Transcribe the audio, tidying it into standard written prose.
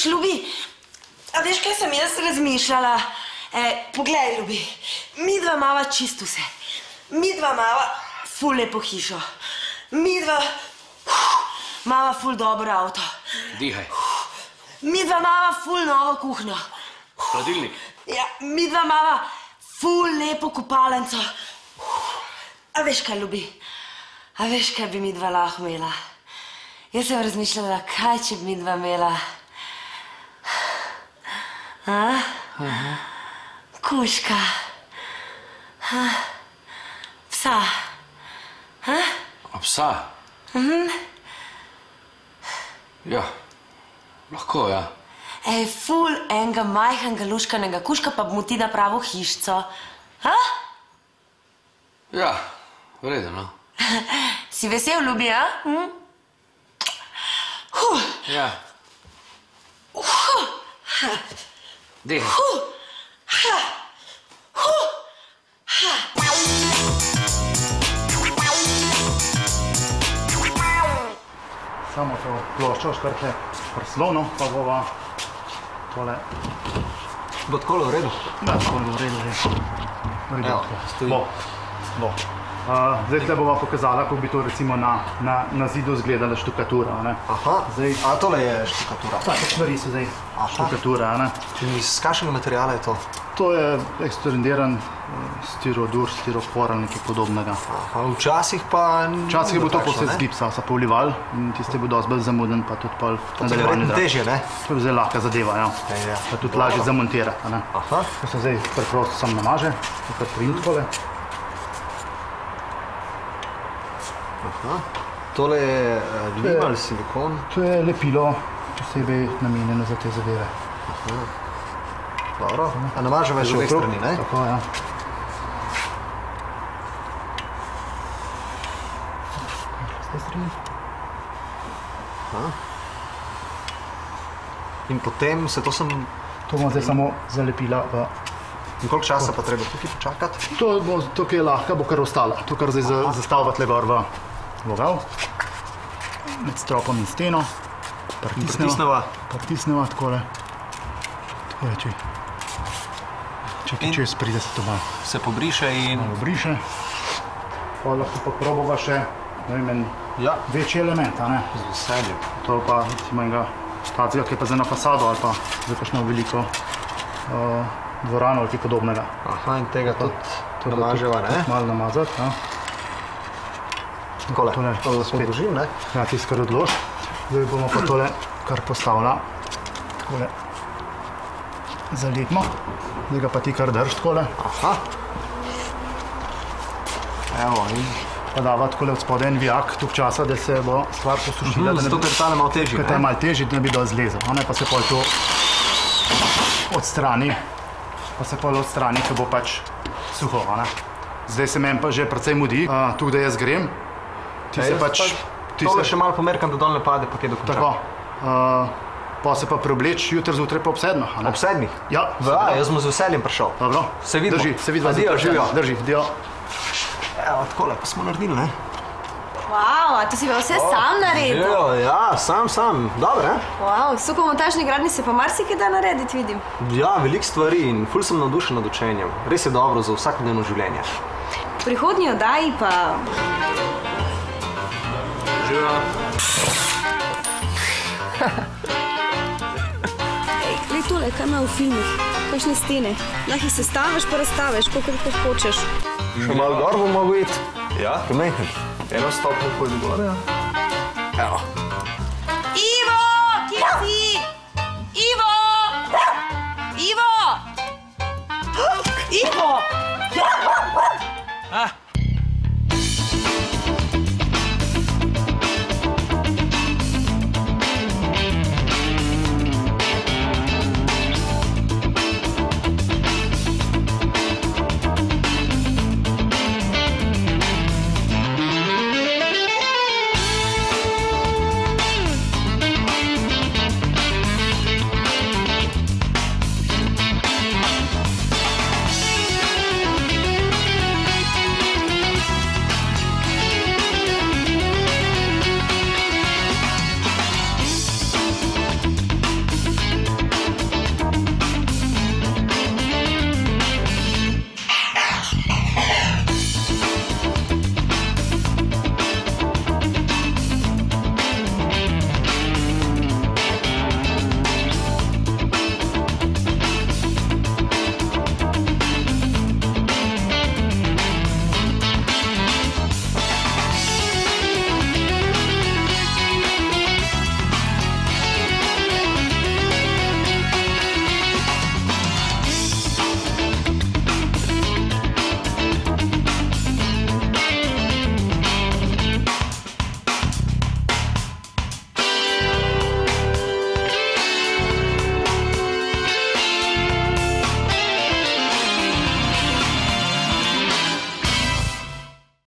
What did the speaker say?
Ljubi, a veš, kaj sem jaz razmišljala? Poglej, Ljubi, midva mava čisto vse. Midva mava ful lepo hišo. Midva mava ful dobro avto. Dihaj. Midva mava ful novo kuhnjo. Hladilnik. Ja, midva mava ful lepo kopalnico. A veš kaj, Ljubi? A veš, kaj bi midva lahko imela? Jaz sem razmišljala, kaj če bi midva imela. Kužka. Psa. A psa? Ja, lahko, ja. Ful enega majhnega luškanega kužka pa bomo ti napravil hišco. Ja, v redu, no. Si vesel, Ljubi, a? Ja. Dihaj. Samo to ploščo škrte prslovno, pa bova tole... Bo takole v redu? Da, takole v redu že. Evo, stoji. Bo. Zdaj tle bova pokazala, kako bi to recimo na zidu izgledala štukatura. Aha, a tole je štukatura? Take stvari so zdaj štukatura. Z kakšnega materiala je to? To je ekstrudiran stirodur, stiropor ali nekaj podobnega. Včasih pa... Včasih je bilo to posebej z gipsa, so polival in tiste je bil dosti bolj zamuden, pa tudi pol nadaljevanje. To je težje, ne? To je zdaj lahka zadeva, ja. Pa tudi lažje zamontirati, ne? Aha. To se zdaj preprosto sam namaže, kar print tole. Aha. Tole je lim ali silikon? To je lepilo, posebej namenjeno za te zadeve. Aha. Dobro. A namažemo še v obeh strani, ne? Tako, ja. Z te strani. In potem se to sem... To bomo zdaj samo zalepila v... In koliko časa pa treba tukaj počakati? To, ki je lahka, bo kar ostala. To, kar zdaj zastavlja tle gor v vogal. Med stropom in steno. Pritisneva takole. Takole, če čez pride se to malo. Se pobriše in... Malo briše. Pa lahko pa probova še, ne vem, večji element, a ne? Z veseljem. To pa, recimo, enega tacega, ki je pa za na fasado ali pa za kakšno veliko dvorano ali kaj podobnega. Aha, in tega tudi namaževa, ne? Malo namazati, ja. Takole, to podložim, ne? Ja, tisto, kar odlož. Zdaj bomo pa tole kar postavila. Takole zalepimo. Zdaj ga pa ti kar drž takole. Aha. Evo, in... Pa dava takole od spodaj en vijak, tuk časa, da se bo stvar posušila. Zato, ker tale malo težji, ne? Ker ta je malo težji, da ne bi dol zlezel. Pa se pol to odstrani. Pa se pol odstrani, ko bo pač suho, ne? Zdaj se meni pa že precej mudi. Tuk, da jaz grem. Ti se pač... Tole še malo pomerkam, da dol ne pade, pa kaj dokončam. Tako. Pa se pa preobleč jutri zjutraj pa ob 7. Ob 7? Ja. Jaz bom z veseljem prišel. Dobro. Se vidimo. Se vidimo. Adijo, živijo. Drži, adijo. Evo, takole pa smo naredili, ne? Wow, a to si pa vse sam naredil? Ja, sam. Dobre, ne? Wow, v suhomontažni gradnji se pa marsikaj da narediti, vidim. Ja, veliko stvari in ful sem navdušen nad učenjem. Res je dobro za vsakodnevno življenje. V prihodnji oddaji pa... Živijo. Glej tole, kaj ima v filmih, kakšne stene. Lahko jih sestaviš pa razstaviš, kolikor hočeš. Še malo gor bomo mogli iti. Ja? Pomehen. Eno stopno pojdi gor, ja. Evo. Ivo, kje si? Ivo! Ivo! Ivo!